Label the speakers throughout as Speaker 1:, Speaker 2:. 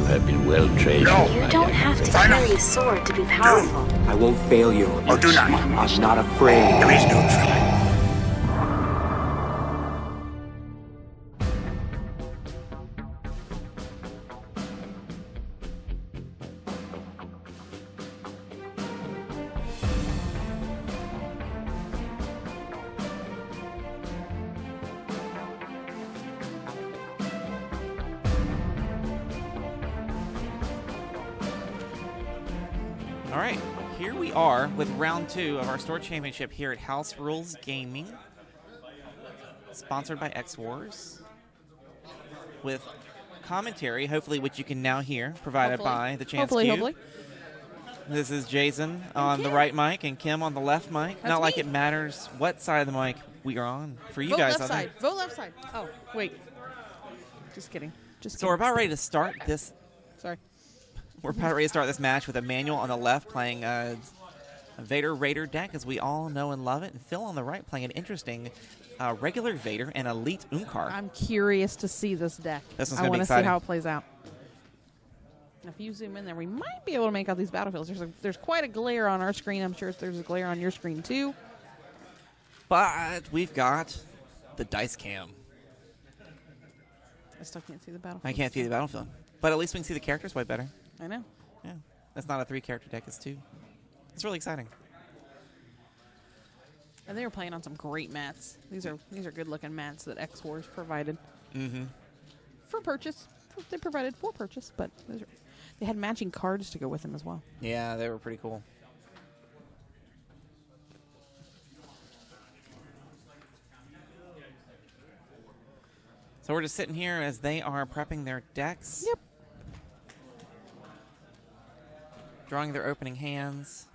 Speaker 1: have been well trained.
Speaker 2: No.
Speaker 1: in
Speaker 2: You
Speaker 1: my
Speaker 2: don't have to
Speaker 1: death.
Speaker 2: carry a sword to be powerful.
Speaker 3: I won't fail you.
Speaker 4: Oh, do not.
Speaker 3: I'm not afraid.
Speaker 4: There is no try.
Speaker 5: All right, here we are with round 2 of our store championship here at House Rules Gaming, sponsored by X Wars, with commentary, hopefully, which you can now hear, provided by the Chance Cube.
Speaker 6: Hopefully.
Speaker 5: This is Jason on the right mic and Kim on the left mic.
Speaker 6: That's
Speaker 5: Not like
Speaker 6: me.
Speaker 5: it matters what side of the mic we are on for you
Speaker 6: Vote
Speaker 5: guys.
Speaker 6: left
Speaker 5: out there.
Speaker 6: side. Vote left side. Oh, wait. Just kidding.
Speaker 5: So we're about ready to start this.
Speaker 6: Sorry.
Speaker 5: We're about ready to start this match with Emmanuel on the left playing a Vader Raider deck, as we all know and love it, and Phil on the right playing an interesting regular Vader and elite eUnkar.
Speaker 6: I'm curious to see this deck.
Speaker 5: This one's
Speaker 6: I
Speaker 5: gonna be
Speaker 6: want to see
Speaker 5: exciting.
Speaker 6: how it plays out. If you zoom in there, we might be able to make out these battlefields. There's quite a glare on our screen. I'm sure there's a glare on your screen too.
Speaker 5: But we've got the dice cam.
Speaker 6: I still can't see the battlefield.
Speaker 5: I can't see the battlefield, but at least we can see the characters way better.
Speaker 6: I know.
Speaker 5: Yeah, that's not a 3-character deck; it's 2. It's really exciting.
Speaker 6: And they were playing on some great mats. These are good-looking mats that X Wars provided for purchase. They provided for purchase, but they had matching cards to go with them as well.
Speaker 5: Yeah, they were pretty cool. So we're just sitting here as they are prepping their decks.
Speaker 6: Yep.
Speaker 5: Drawing their opening hands.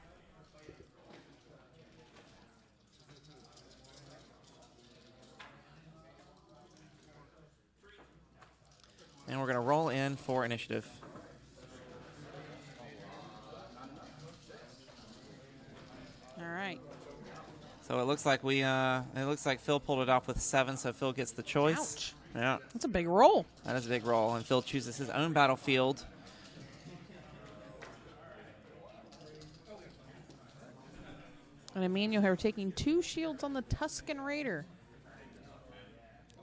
Speaker 5: And we're going to roll in for initiative.
Speaker 6: All right.
Speaker 5: So it looks like Phil pulled it off with 7, so Phil gets the choice.
Speaker 6: Ouch.
Speaker 5: Yeah,
Speaker 6: That's a big roll.
Speaker 5: that is a big roll, and Phil chooses his own battlefield.
Speaker 6: And Emmanuel here taking 2 shields on the Tusken Raider.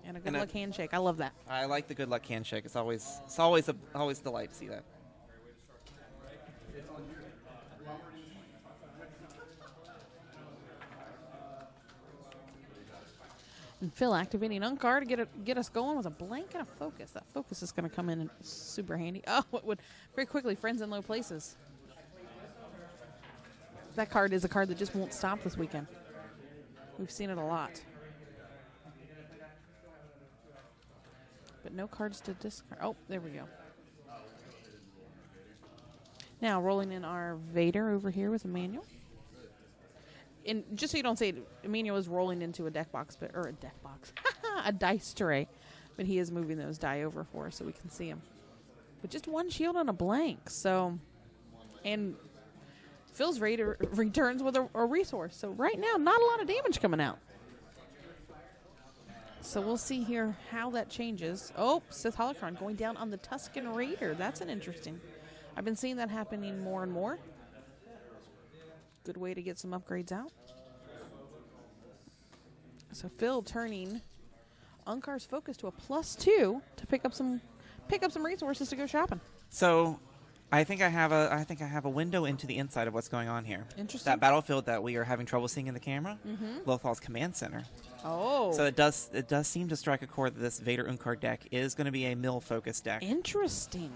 Speaker 6: And a good luck handshake. I love that.
Speaker 5: I like the good luck handshake. It's always a delight to see that.
Speaker 6: And Phil activating eUnkar to get us going with a blank and a focus. That focus is going to come in super handy. Oh, it would very quickly. Friends in low places. That card is a card that just won't stop this weekend. We've seen it a lot. But no cards to discard. Oh, there we go. Now rolling in our Vader over here with Emmanuel. And just so you don't say it, Emmanuel is rolling into a deck box, or a deck box, a dice tray. But he is moving those die over for us so we can see him. But just 1 shield on a blank. So, and Phil's Raider returns with a resource. So right now, not a lot of damage coming out. So we'll see here how that changes. Oh, Sith Holocron going down on the Tusken Raider. That's an interesting. I've been seeing that happening more and more. Good way to get some upgrades out. So Phil turning eUnkar's focus to a +2 to pick up some resources to go shopping.
Speaker 5: So, I think I have a window into the inside of what's going on here.
Speaker 6: Interesting.
Speaker 5: That battlefield that we are having trouble seeing in the camera, Lothal's command center.
Speaker 6: Oh.
Speaker 5: So it does seem to strike a chord that this Vader eUnkar deck is going to be a mill-focused deck.
Speaker 6: Interesting.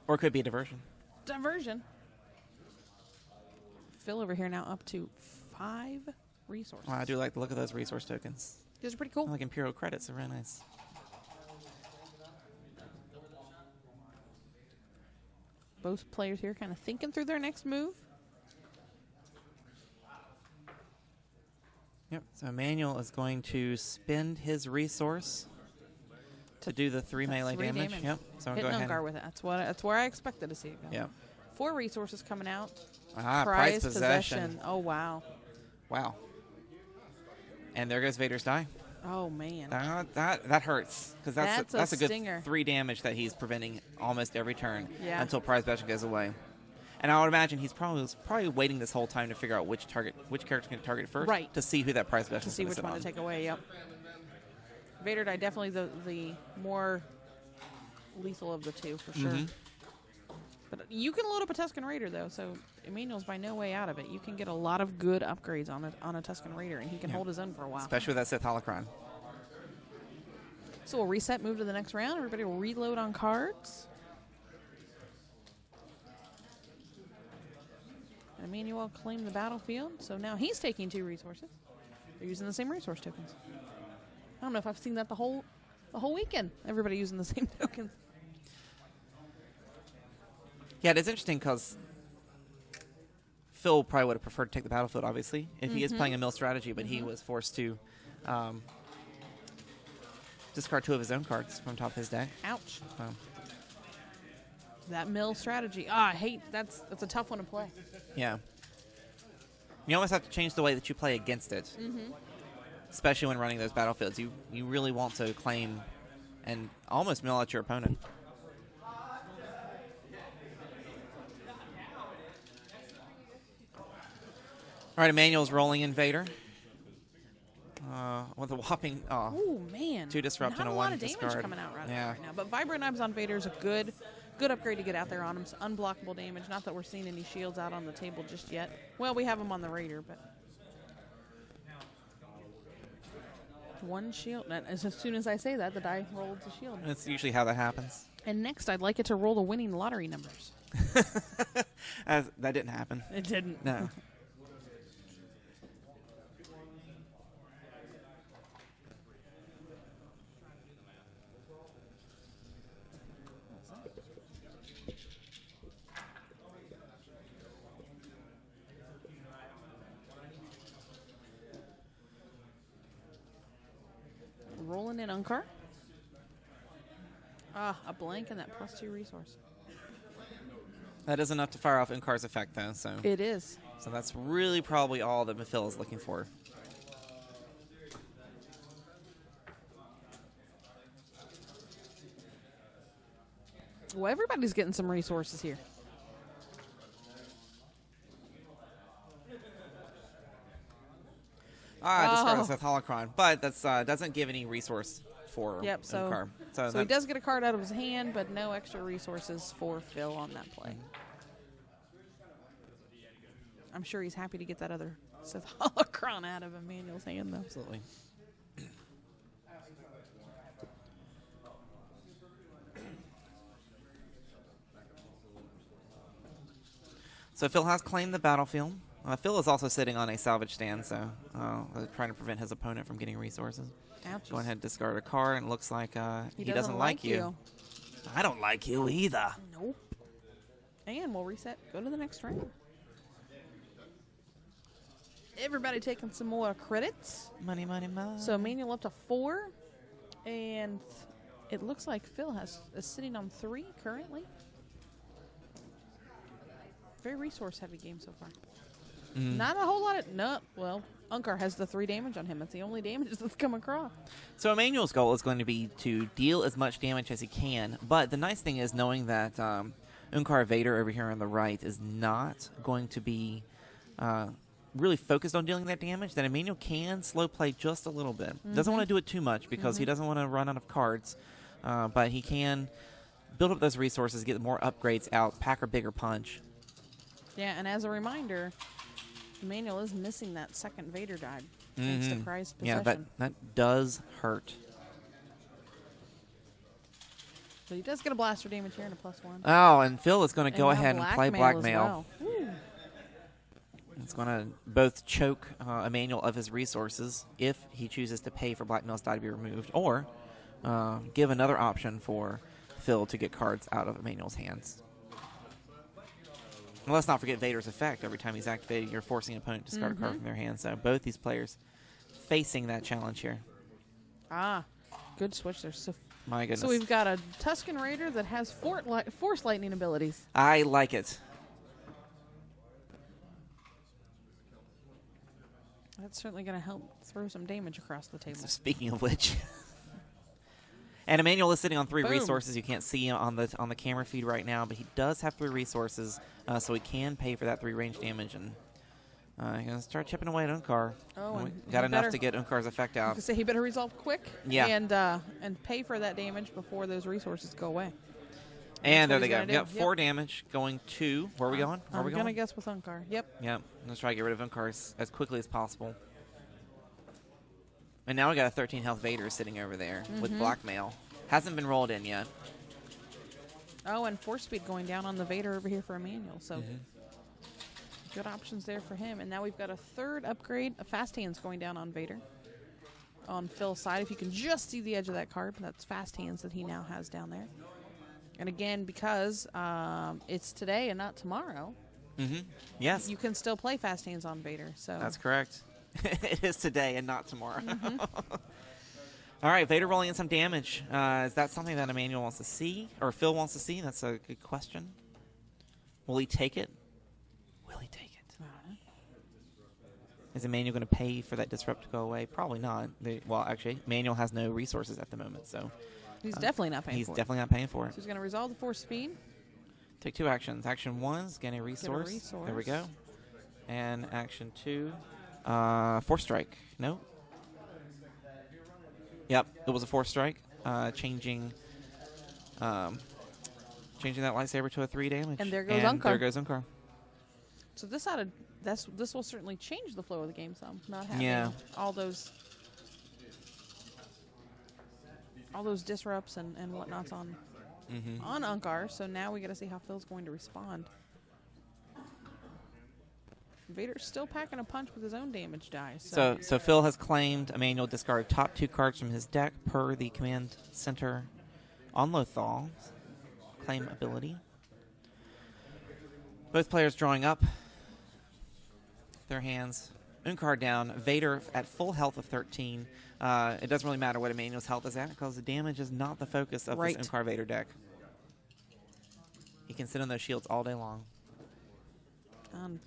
Speaker 5: Or it could be a diversion.
Speaker 6: Diversion. Phil over here now up to 5 resources.
Speaker 5: Well, I do like the look of those resource tokens.
Speaker 6: These are pretty cool.
Speaker 5: I like Imperial credits. They're really nice.
Speaker 6: Both players here kind of thinking through their next move.
Speaker 5: Yep. So Emmanuel is going to spend his resource to do the 3 melee damage. Yep. So I'm
Speaker 6: Hit
Speaker 5: going ahead.
Speaker 6: eUnkar with it. That's where I expected to see it go.
Speaker 5: Yeah.
Speaker 6: 4 resources coming out.
Speaker 5: Prize possession.
Speaker 6: Oh, wow.
Speaker 5: Wow. And there goes Vader's die.
Speaker 6: Oh, man.
Speaker 5: That hurts, because that's a good
Speaker 6: stinger.
Speaker 5: 3 damage that he's preventing almost every turn until prize possession goes away. And I would imagine he's probably waiting this whole time to figure out which character can target first,
Speaker 6: right?
Speaker 5: To see who that prize possession
Speaker 6: to see which one to take away. Yep. Vader die definitely the more lethal of the 2 for sure. But you can load up a Tusken Raider though, so Emmanuel's by no way out of it. You can get a lot of good upgrades on a Tusken Raider, and he can hold his own for a while.
Speaker 5: Especially with that Sith Holocron.
Speaker 6: So we'll reset, move to the next round. Everybody will reload on cards. Emmanuel claimed the battlefield, so now he's taking 2 resources. They're using the same resource tokens. I don't know if I've seen that the whole weekend. Everybody using the same tokens.
Speaker 5: Yeah, it is interesting because Phil probably would have preferred to take the battlefield, obviously, if he is playing a mill strategy, but he was forced to discard 2 of his own cards from top of his deck.
Speaker 6: Ouch. That mill strategy. I hate that's a tough one to play.
Speaker 5: Yeah. You almost have to change the way that you play against it. Especially when running those battlefields. You really want to claim and almost mill out your opponent. All right, Emmanuel's rolling in Vader. With a whopping
Speaker 6: Oh man,
Speaker 5: 2 disrupt and a 1
Speaker 6: a lot of damage
Speaker 5: discard.
Speaker 6: coming out right now. But Vibrant Knives on Vader is a good upgrade to get out there on him. It's unblockable damage. Not that we're seeing any shields out on the table just yet. Well, we have them on the Raider, but 1 shield. And as soon as I say that, the die rolls a shield.
Speaker 5: That's usually how that happens.
Speaker 6: And next, I'd like it to roll the winning lottery numbers.
Speaker 5: That didn't happen.
Speaker 6: It didn't.
Speaker 5: No.
Speaker 6: Rolling in eUnkar. A blank and that +2 resource.
Speaker 5: That is enough to fire off eUnkar's effect, though. So
Speaker 6: it is.
Speaker 5: So that's really probably all that Phil is looking for.
Speaker 6: Well, everybody's getting some resources here.
Speaker 5: Discard this with Holocron, but that's doesn't give any resource for
Speaker 6: eUnkar. So he does get a card out of his hand, but no extra resources for Phil on that play. I'm sure he's happy to get that other Sith Holocron out of Emmanuel's hand, though.
Speaker 5: Absolutely. So Phil has claimed the battlefield. Phil is also sitting on a salvage stand, so trying to prevent his opponent from getting resources.
Speaker 6: Ouchies.
Speaker 5: Go ahead and discard a card, and it looks like he doesn't like you. I don't like you either.
Speaker 6: Nope. And we'll reset. Go to the next round. Everybody taking some more credits.
Speaker 5: Money, money, money.
Speaker 6: So Emmanuel up to 4, and it looks like Phil is sitting on 3 currently. Very resource-heavy game so far. Not a whole lot of... well, eUnkar has the 3 damage on him. It's the only damage that's come across.
Speaker 5: So Emmanuel's goal is going to be to deal as much damage as he can, but the nice thing is knowing that eUnkar Vader over here on the right is not going to be really focused on dealing that damage, that Emmanuel can slow play just a little bit. Doesn't want to do it too much because he doesn't want to run out of cards, but he can build up those resources, get more upgrades out, pack a bigger punch.
Speaker 6: Yeah, and as a reminder, Emmanuel is missing that second Vader die thanks to prize possession.
Speaker 5: Yeah, that does hurt.
Speaker 6: But he does get a blaster damage here and a +1.
Speaker 5: Oh, and Phil is going to go ahead and play
Speaker 6: blackmail.
Speaker 5: Blackmail. It's going to both choke Emmanuel of his resources if he chooses to pay for Blackmail's die to be removed, or give another option for Phil to get cards out of Emmanuel's hands. And let's not forget Vader's effect. Every time he's activated, you're forcing an opponent to discard a card from their hand. So both these players facing that challenge here.
Speaker 6: Good switch there. So,
Speaker 5: my goodness.
Speaker 6: So we've got a Tusken Raider that has Force Lightning abilities.
Speaker 5: I like it.
Speaker 6: That's certainly going to help throw some damage across the table.
Speaker 5: So speaking of which, and Emmanuel is sitting on 3
Speaker 6: Boom.
Speaker 5: resources. You can't see on the camera feed right now, but he does have 3 resources, so he can pay for that 3 range damage, and he's going to start chipping away at eUnkar.
Speaker 6: Oh,
Speaker 5: We
Speaker 6: and
Speaker 5: got
Speaker 6: he
Speaker 5: enough
Speaker 6: better-
Speaker 5: to get Unkar's effect
Speaker 6: I
Speaker 5: out.
Speaker 6: could say he better resolve quick.
Speaker 5: Yeah.
Speaker 6: And pay for that damage before those resources go away.
Speaker 5: And there
Speaker 6: That's
Speaker 5: they
Speaker 6: what
Speaker 5: go.
Speaker 6: he's
Speaker 5: Yep,
Speaker 6: gonna do.
Speaker 5: 4 damage going to. Where are we going? Where are we
Speaker 6: I'm going to
Speaker 5: going?
Speaker 6: guess with Unkar. Yep.
Speaker 5: Yep. Let's try to get rid of Unkar as quickly as possible. And now we got a 13 health Vader sitting over there with blackmail. Hasn't been rolled in yet.
Speaker 6: Oh, and force speed going down on the Vader over here for Emmanuel. So good options there for him. And now we've got a 3rd upgrade, a fast hands going down on Vader. On Phil's side, if you can just see the edge of that card, that's fast hands that he now has down there. And again, because it's today and not tomorrow,
Speaker 5: Yes,
Speaker 6: you can still play fast hands on Vader. So
Speaker 5: that's correct. It is today and not tomorrow. All right, Vader rolling in some damage. Is that something that Emmanuel wants to see, or Phil wants to see? That's a good question. Will he take it? Will he take it? Is Emmanuel going to pay for that disrupt to go away? Probably not. Well, actually, Emmanuel has no resources at the moment, so
Speaker 6: he's definitely not paying
Speaker 5: he's
Speaker 6: for
Speaker 5: definitely not paying for
Speaker 6: it.
Speaker 5: it.
Speaker 6: So he's going to resolve the force speed.
Speaker 5: Take 2 actions. Action 1 is gain a resource. There we go. And action 2, force strike. No. Yep, it was a force strike. Changing that lightsaber to a 3 damage.
Speaker 6: And there goes
Speaker 5: and
Speaker 6: Unkar.
Speaker 5: There goes Unkar.
Speaker 6: So this will certainly change the flow of the game some. Not having
Speaker 5: Yeah.
Speaker 6: all those disrupts and whatnots on Unkar. So now we got to see how Phil's going to respond. Vader's still packing a punch with his own damage dice.
Speaker 5: So Phil has claimed Emmanuel discard top 2 cards from his deck per the command center on Lothal claim ability. Both players drawing up their hands. Unkar down. Vader at full health of 13. It doesn't really matter what Emmanuel's health is at because the damage is not the focus of this Unkar Vader deck. He can sit on those shields all day long.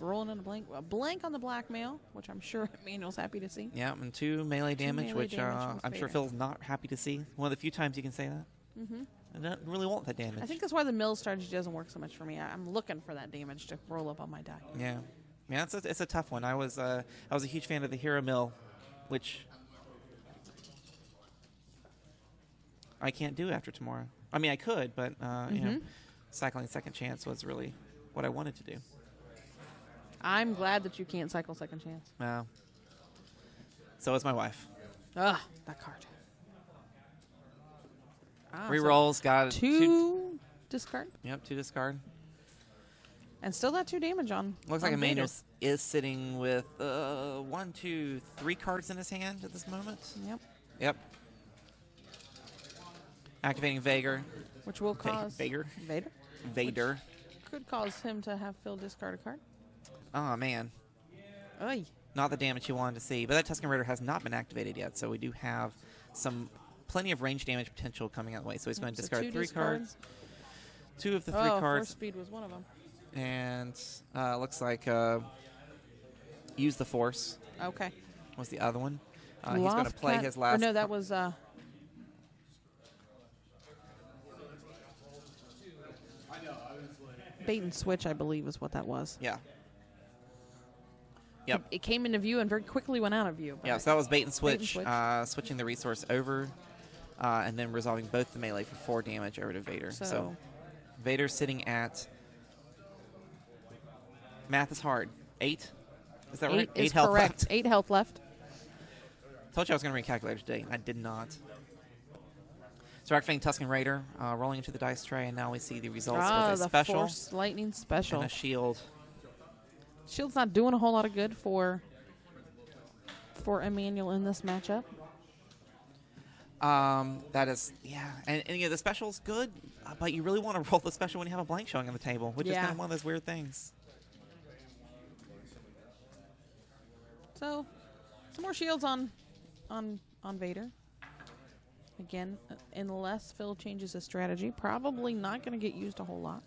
Speaker 6: Rolling in a blank on the blackmail, which I'm sure Emmanuel's happy to see.
Speaker 5: Yeah, and 2 melee damage,
Speaker 6: melee
Speaker 5: which
Speaker 6: damage with
Speaker 5: I'm sure
Speaker 6: Vader.
Speaker 5: Phil's not happy to see. One of the few times you can say that. I don't really want that damage.
Speaker 6: I think that's why the mill strategy doesn't work so much for me. I'm looking for that damage to roll up on my die.
Speaker 5: Yeah, it's a tough one. I was a huge fan of the hero mill, which I can't do after tomorrow. I mean, I could, but you know, cycling second chance was really what I wanted to do.
Speaker 6: I'm glad that you can't cycle second chance.
Speaker 5: Well, so is my wife.
Speaker 6: Ugh, that card.
Speaker 5: Rerolls, got
Speaker 6: 2 discard.
Speaker 5: Yep, 2 discard.
Speaker 6: And still that 2 damage on.
Speaker 5: Looks like
Speaker 6: on
Speaker 5: Emmanuel
Speaker 6: Vader.
Speaker 5: is sitting with 1, 2, 3 cards in his hand at this moment.
Speaker 6: Yep.
Speaker 5: Activating Vader.
Speaker 6: Which will cause
Speaker 5: Vader.
Speaker 6: Vader. Could cause him to have Phil discard a card.
Speaker 5: Oh man,
Speaker 6: Oy.
Speaker 5: not the damage you wanted to see. But that Tusken Raider has not been activated yet, so we do have plenty of range damage potential coming out the way. So he's going to
Speaker 6: So
Speaker 5: discard
Speaker 6: 2
Speaker 5: 3
Speaker 6: discards.
Speaker 5: cards. 2 of the 3
Speaker 6: Force
Speaker 5: cards,
Speaker 6: speed was one of them.
Speaker 5: and looks like use the Force
Speaker 6: Okay.
Speaker 5: was the other one. He's going to play his last.
Speaker 6: No, that was. Bait and switch, I believe, is what that was.
Speaker 5: Yeah. Yep.
Speaker 6: It came into view and very quickly went out of view.
Speaker 5: Yeah, so that was bait and switch,
Speaker 6: switch.
Speaker 5: switching the resource over, and then resolving both the melee for 4 damage over to Vader. So Vader's sitting at, math is hard, 8? Is that right?
Speaker 6: 8 is
Speaker 5: health
Speaker 6: correct.
Speaker 5: left.
Speaker 6: 8 health left.
Speaker 5: Told you I was going to bring a calculator today. I did not. So activating Tusken Raider, rolling into the dice tray, and now we see the results with a
Speaker 6: the
Speaker 5: special
Speaker 6: Force Lightning special.
Speaker 5: and a shield.
Speaker 6: Shield's not doing a whole lot of good for Emmanuel in this matchup.
Speaker 5: That is, yeah. And yeah, the special's good, but you really want to roll the special when you have a blank showing on the table, which is kind of one of those weird things.
Speaker 6: So, some more shields on Vader. Again, unless Phil changes his strategy, probably not going to get used a whole lot.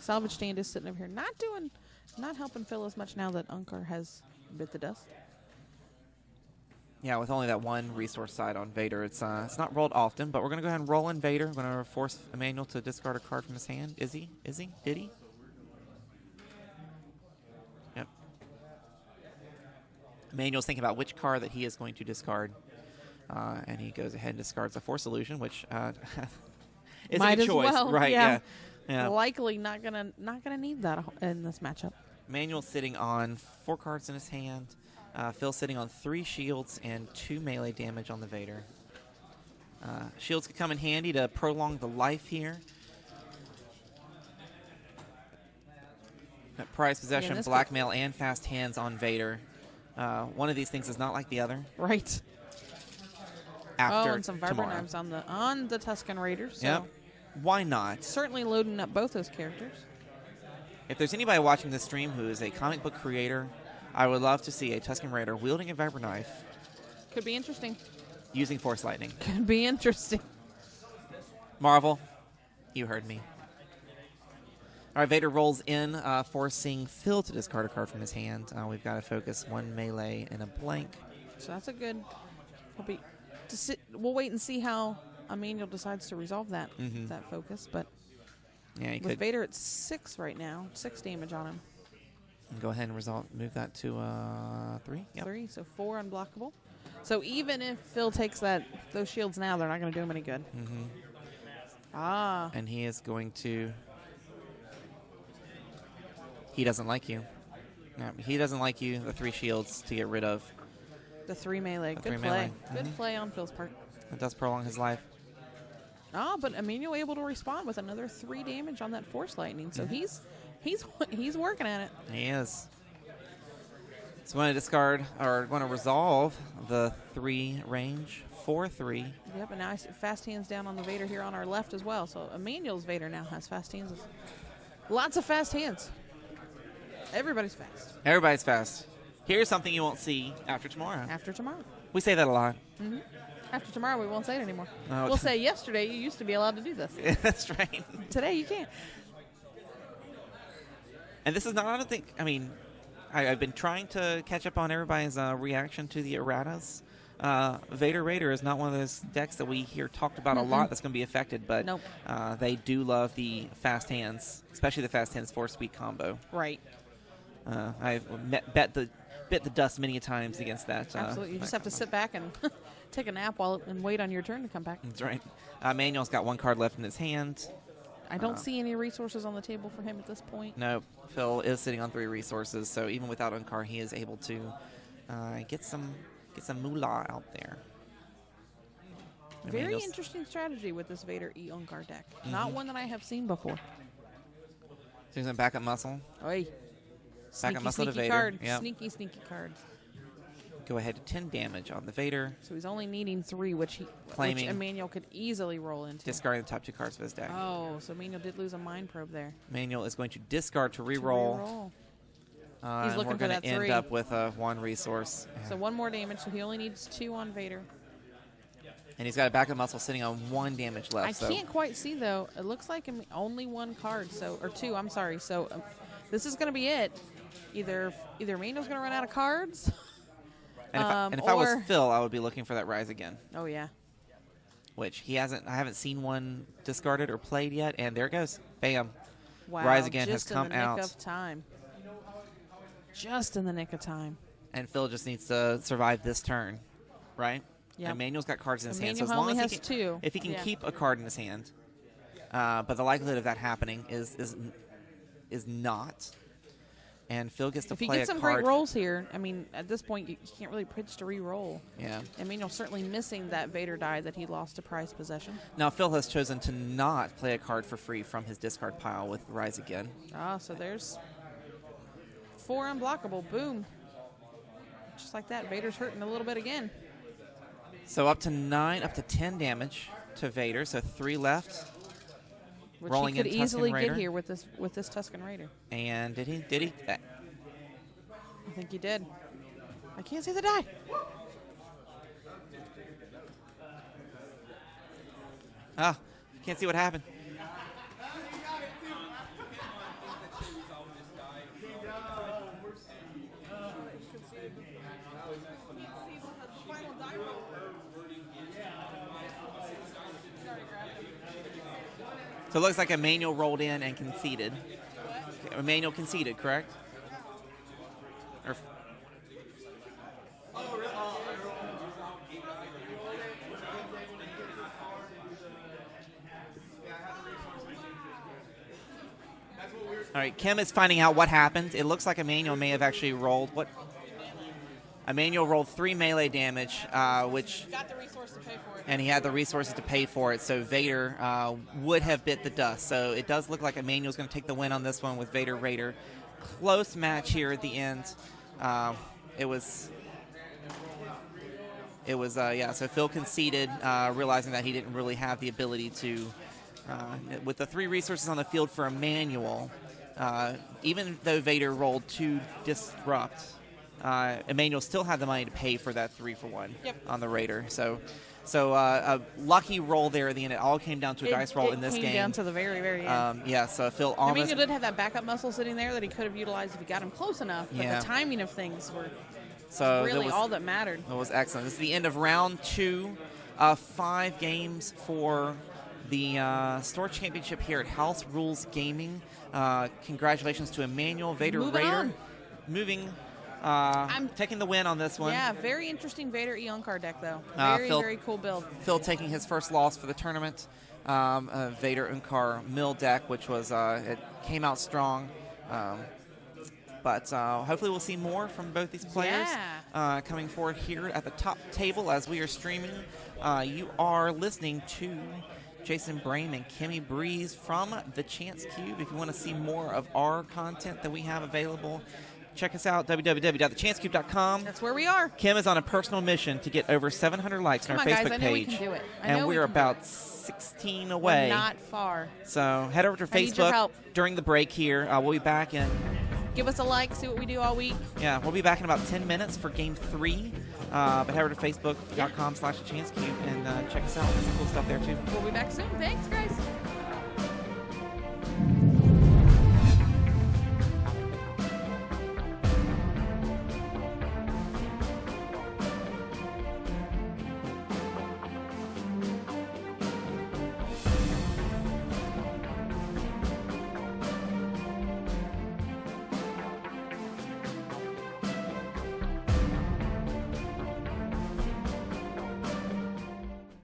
Speaker 6: Salvage stand is sitting over here, not helping Phil as much now that Unkar has bit the dust.
Speaker 5: Yeah, with only that one resource side on Vader, it's not rolled often, but we're going to go ahead and roll in Vader. We're going to force Emmanuel to discard a card from his hand. Is he? Did he? Yep. Emmanuel's thinking about which card that he is going to discard, and he goes ahead and discards a Force Illusion, which is
Speaker 6: Might
Speaker 5: a
Speaker 6: as
Speaker 5: choice,
Speaker 6: well,
Speaker 5: right?
Speaker 6: yeah.
Speaker 5: Yeah.
Speaker 6: Likely not gonna need that in this matchup.
Speaker 5: Emmanuel's sitting on 4 cards in his hand. Phil's sitting on 3 shields and 2 melee damage on the Vader. Shields could come in handy to prolong the life here. Prize possession,
Speaker 6: this
Speaker 5: blackmail, and fast hands on Vader. One of these things is not like the other.
Speaker 6: Right.
Speaker 5: After
Speaker 6: and some Viper knives on the Tusken Raider. So
Speaker 5: yep. Why not?
Speaker 6: certainly loading up both those characters.
Speaker 5: If there's anybody watching this stream who is a comic book creator, I would love to see a Tusken Raider wielding a Viper knife.
Speaker 6: Could be interesting.
Speaker 5: Using Force Lightning.
Speaker 6: Could be interesting.
Speaker 5: Marvel, you heard me. All right, Vader rolls in, forcing Phil to discard a card from his hand. We've got to focus 1 melee and a blank.
Speaker 6: So that's a good. We'll wait and see how Emmanuel decides to resolve that focus. But
Speaker 5: Yeah, you
Speaker 6: with
Speaker 5: could
Speaker 6: Vader at 6 right now, 6 damage on him.
Speaker 5: go ahead and move that to 3. Yep.
Speaker 6: 3, so 4 unblockable. So even if Phil takes those shields now, they're not going to do him any good. Ah.
Speaker 5: And he is going to. He doesn't like you. No, he doesn't like you. The 3 shields to get rid of.
Speaker 6: The 3 melee.
Speaker 5: The
Speaker 6: Good
Speaker 5: 3
Speaker 6: play.
Speaker 5: melee.
Speaker 6: Good play on Phil's part.
Speaker 5: It does prolong his life.
Speaker 6: But Emmanuel able to respond with another 3 damage on that Force Lightning. So he's working at it.
Speaker 5: He is. So going to discard or going to resolve the 3 range. 4/3.
Speaker 6: Yep, and now I see fast hands down on the Vader here on our left as well. So Emmanuel's Vader now has fast hands. Lots of fast hands. Everybody's fast.
Speaker 5: Everybody's fast. Here's something you won't see after tomorrow.
Speaker 6: After tomorrow.
Speaker 5: We say that a lot.
Speaker 6: After tomorrow, we won't say it anymore.
Speaker 5: No.
Speaker 6: We'll say yesterday you used to be allowed to do this.
Speaker 5: That's right.
Speaker 6: Today you can't.
Speaker 5: And this is not, I don't think, I mean, I've been trying to catch up on everybody's reaction to the erratas. Vader Raider is not one of those decks that we hear talked about a lot that's going to be affected, but
Speaker 6: Nope.
Speaker 5: They do love the fast hands, especially the fast hands 4-speed combo.
Speaker 6: Right.
Speaker 5: I've bit the dust many times against that.
Speaker 6: Absolutely. You just
Speaker 5: that
Speaker 6: have to
Speaker 5: combo.
Speaker 6: sit back and take a nap and wait on your turn to come back.
Speaker 5: That's right. Manuel's got 1 card left in his hand.
Speaker 6: I don't see any resources on the table for him at this point.
Speaker 5: No, Phil is sitting on 3 resources, so even without eUnkar, he is able to get some moolah out there.
Speaker 6: Very interesting strategy with this Vader eUnkar deck. Not one that I have seen before.
Speaker 5: So he's going to back up muscle.
Speaker 6: Oy.
Speaker 5: Back up muscle to
Speaker 6: Sneaky
Speaker 5: Vader.
Speaker 6: card.
Speaker 5: Yep.
Speaker 6: Sneaky cards.
Speaker 5: Go ahead to 10 damage on the Vader.
Speaker 6: So he's only needing 3, which
Speaker 5: Claiming.
Speaker 6: Emmanuel could easily roll into.
Speaker 5: Discarding the top 2 cards of his deck.
Speaker 6: Oh, so Emmanuel did lose a Mind Probe there.
Speaker 5: Emmanuel is going to discard to
Speaker 6: To
Speaker 5: reroll.
Speaker 6: reroll.
Speaker 5: And
Speaker 6: looking
Speaker 5: we're
Speaker 6: for
Speaker 5: going
Speaker 6: that
Speaker 5: to end
Speaker 6: 3.
Speaker 5: up with 1 resource.
Speaker 6: So 1 more damage, so he only needs 2 on Vader.
Speaker 5: And he's got a backup muscle sitting on 1 damage left.
Speaker 6: I can't quite see, though. It looks like only 1 card, or 2, I'm sorry. So this is going to be it. Either Emmanuel's going to run out of cards.
Speaker 5: And if I was Phil, I would be looking for that Rise Again.
Speaker 6: Oh, yeah.
Speaker 5: Which I haven't seen one discarded or played yet, and there it goes. Bam.
Speaker 6: Wow.
Speaker 5: Rise Again
Speaker 6: just
Speaker 5: has come
Speaker 6: in the
Speaker 5: out.
Speaker 6: nick of time. Just in the nick of time.
Speaker 5: And Phil just needs to survive this turn, right?
Speaker 6: Yep.
Speaker 5: Emmanuel's got cards in his hand. So
Speaker 6: Emmanuel
Speaker 5: as long
Speaker 6: only
Speaker 5: as
Speaker 6: has 2.
Speaker 5: if he can
Speaker 6: Yeah.
Speaker 5: keep a card in his hand, but the likelihood of that happening is not. And Phil gets to
Speaker 6: If he
Speaker 5: play
Speaker 6: gets
Speaker 5: a
Speaker 6: some
Speaker 5: card.
Speaker 6: great rolls here, I mean, at this point, you can't really pitch to re-roll.
Speaker 5: Yeah.
Speaker 6: Emmanuel's certainly missing that Vader die that he lost to prize possession.
Speaker 5: Now Phil has chosen to not play a card for free from his discard pile with Rise Again.
Speaker 6: So there's 4 unblockable. Boom. Just like that, Vader's hurting a little bit again.
Speaker 5: So up to 10 damage to Vader. So 3 left.
Speaker 6: Which
Speaker 5: Rolling
Speaker 6: he could
Speaker 5: in Tusken
Speaker 6: easily
Speaker 5: Raider.
Speaker 6: get here with this Tusken Raider.
Speaker 5: And did he?
Speaker 6: I think he did. I can't see the die.
Speaker 5: Can't see what happened. So it looks like Emmanuel rolled in and conceded. Emmanuel conceded, correct? Or all right, Kim is finding out what happened. It looks like Emmanuel may have actually rolled what? Emmanuel rolled 3 melee damage, which
Speaker 6: Got the resource to pay for it.
Speaker 5: and he had the resources to pay for it. So Vader would have bit the dust. So it does look like Emmanuel's going to take the win on this one with Vader Raider. Close match here at the end. It was yeah. So Phil conceded, realizing that he didn't really have the ability to. With the 3 resources on the field for Emmanuel, even though Vader rolled 2 disrupt, Emmanuel still had the money to pay for that 3-for-1 on the Raider. So a lucky roll there at the end. It all came down to a dice roll in this game.
Speaker 6: It came down to the very, very end.
Speaker 5: Yeah, so Phil almost...
Speaker 6: Emmanuel did have that backup muscle sitting there that he could have utilized if he got him close enough, but the timing of things were really all that mattered.
Speaker 5: That was excellent. This is the end of round 2 5 games for the store championship here at House Rules Gaming. Congratulations to Emmanuel, Vader Raider. I'm taking the win on this one.
Speaker 6: Yeah, very interesting Vader eUnkar deck, though. Very cool build.
Speaker 5: Phil taking his first loss for the tournament. Vader eUnkar mill deck, which was it came out strong. But hopefully we'll see more from both these players coming forward here at the top table as we are streaming. You are listening to Jason Brame and Kimmy Breeze from the Chance Cube. If you want to see more of our content that we have available, check us out, www.thechancecube.com.
Speaker 6: That's where we are.
Speaker 5: Kim is on a personal mission to get over 700 likes on our Facebook
Speaker 6: guys, I know we
Speaker 5: page.
Speaker 6: can do it.
Speaker 5: And we're about 16 away.
Speaker 6: We're not far.
Speaker 5: So head over to
Speaker 6: I need your
Speaker 5: Facebook
Speaker 6: help.
Speaker 5: during the break here. We'll be back in.
Speaker 6: Give us a like, see what we do all week.
Speaker 5: Yeah, we'll be back in about 10 minutes for Game 3. But head over to facebook.com/thechancecube and check us out. There's some cool stuff there, too.
Speaker 6: We'll be back soon. Thanks, guys.